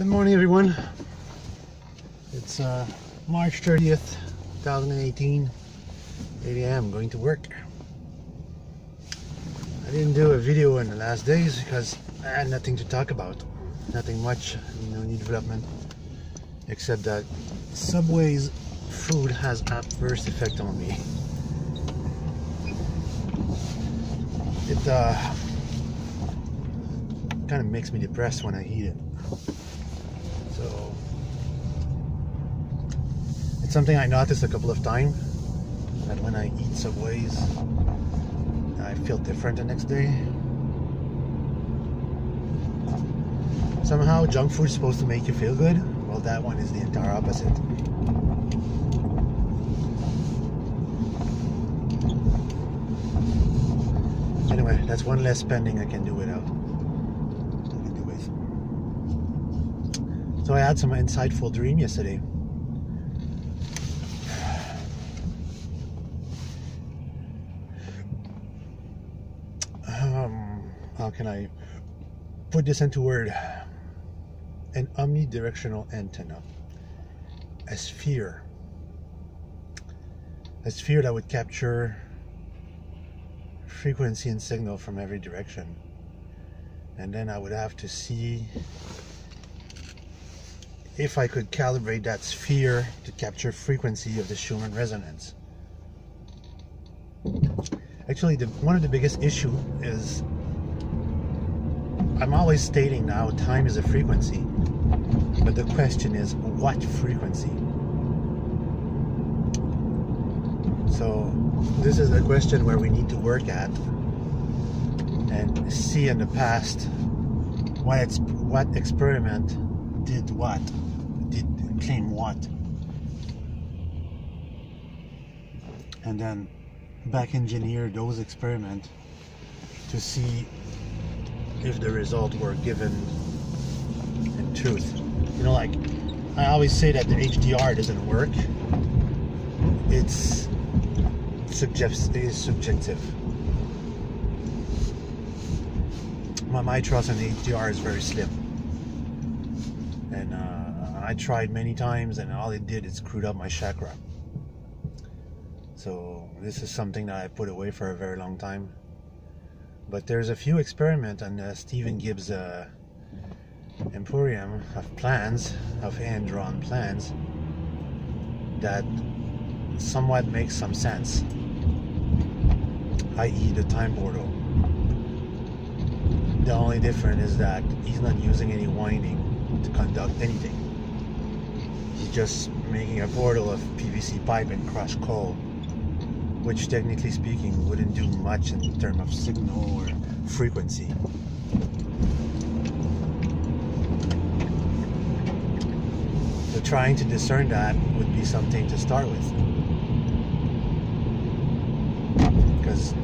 Good morning, everyone. It's March 30th, 2018, 8 a.m. going to work. I didn't do a video in the last days because I had nothing to talk about. Nothing much, no new development, except that Subway's food has adverse effect on me. It kind of makes me depressed when I eat it. So it's something I noticed a couple of times, that when I eat Subways I feel different the next day. Somehow junk food is supposed to make you feel good. Well, that one is the entire opposite. Anyway, that's one less spending I can do without. So I had some insightful dream yesterday. How can I put this into word? An omnidirectional antenna. A sphere that would capture frequency and signal from every direction. And then I would have to see if I could calibrate that sphere to capture frequency of the Schumann resonance. Actually, one of the biggest issues is I'm always stating now time is a frequency, but the question is what frequency? So this is a question where we need to work at and see in the past what experiment did claim what, and then back engineer those experiments to see if the results were given in truth. You know, like I always say that the HDR doesn't work. It's subjective. My trust in the HDR is very slim, and I tried many times, and all it did is screwed up my chakra. So this is something that I put away for a very long time. But there's a few experiments on Stephen Gibbs' Emporium of plans, of hand-drawn plans, that somewhat makes some sense, i.e. the time portal. The only difference is that he's not using any winding to conduct anything. He's just making a portal of PVC pipe and crushed coal, which technically speaking wouldn't do much in terms of signal or frequency. So trying to discern that would be something to start with, because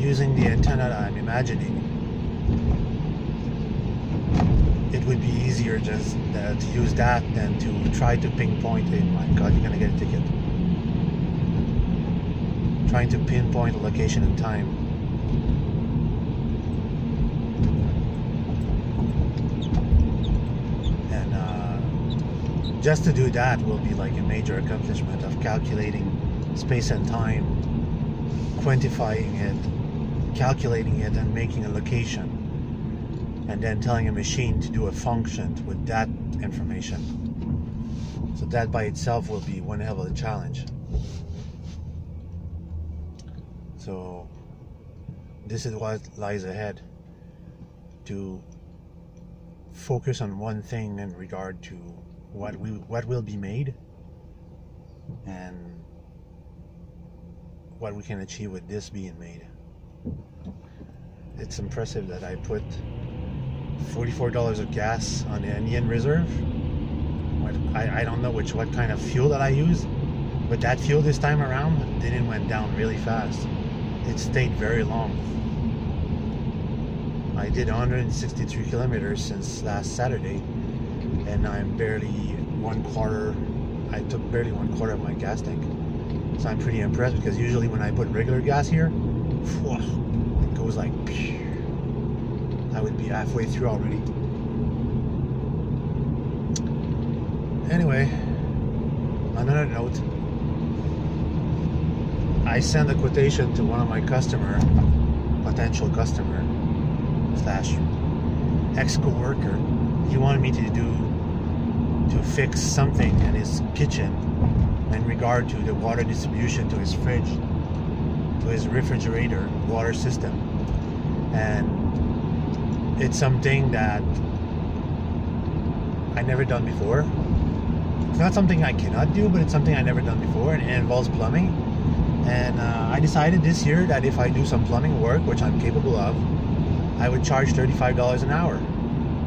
using the antenna that I'm imagining, it would be easier just to use that than to try to pinpoint it. My God, you're gonna get a ticket. Trying to pinpoint a location and time. And just to do that will be like a major accomplishment of calculating space and time, quantifying it, calculating it, and making a location, and then telling a machine to do a function with that information. So that by itself will be one hell of a challenge. So this is what lies ahead, to focus on one thing in regard to what will be made and what we can achieve with this being made. It's impressive that I put $44 of gas on the Indian Reserve. I don't know what kind of fuel that I use, but that fuel this time around didn't went down really fast. It stayed very long. I did 163 kilometers since last Saturday, and I'm barely I took barely 1/4 of my gas tank. So I'm pretty impressed, because usually when I put regular gas here, it goes like, I would be halfway through already. Anyway, on another note, I sent a quotation to one of my potential customer / ex-co-worker. He wanted me to fix something in his kitchen in regard to the water distribution to his fridge, to his refrigerator water system. And it's something that I never done before. It's not something I cannot do, but it's something I never done before, and it involves plumbing. And I decided this year that if I do some plumbing work, which I'm capable of, I would charge $35 an hour.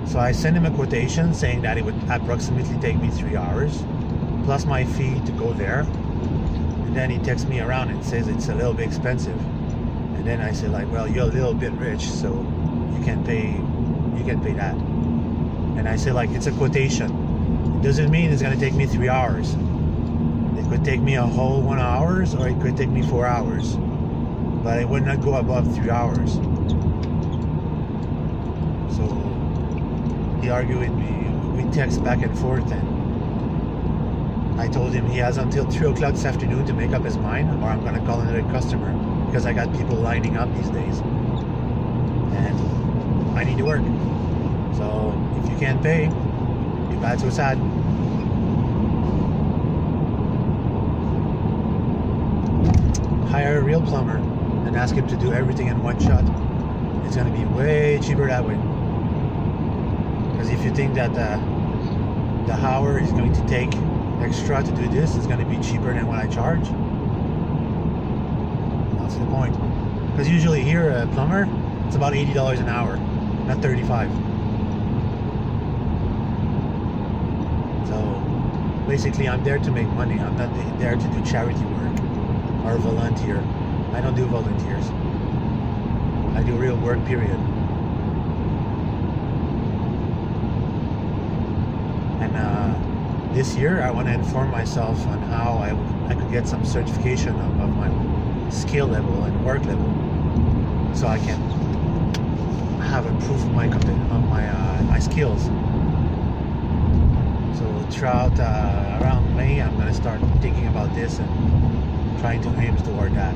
So I sent him a quotation saying that it would approximately take me 3 hours, plus my fee to go there. And then he texts me around and says it's a little bit expensive. And then I said, like, well, you're a little bit rich, so you can pay that. And I said, like, it's a quotation. It doesn't mean it's gonna take me 3 hours. It could take me a whole 1 hour, or it could take me 4 hours. But it would not go above 3 hours. So he argued with me. We text back and forth, and I told him he has until 3 o'clock this afternoon to make up his mind, or I'm gonna call another customer, because I got people lining up these days. And I need to work. So if you can't pay, too bad, so sad. Hire a real plumber and ask him to do everything in one shot. It's going to be way cheaper that way. Because if you think that the hour is going to take extra to do this, it's going to be cheaper than what I charge. That's the point. Because usually here, a plumber, it's about $80 an hour, not $35. So basically, I'm there to make money. I'm not there to do charity work or volunteer. I don't do volunteers. I do real work, period. And this year I want to inform myself on how I could get some certification of my skill level and work level, so I can have a proof of my skills. So throughout around May, I'm going to start thinking about this and trying to aim toward that.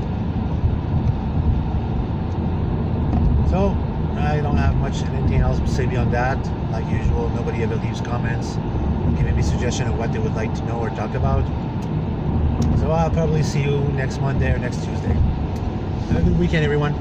So I don't have much anything else to say beyond that. Like usual, nobody ever leaves comments giving me suggestion of what they would like to know or talk about. So I'll probably see you next Monday or next Tuesday. Have a good weekend, everyone.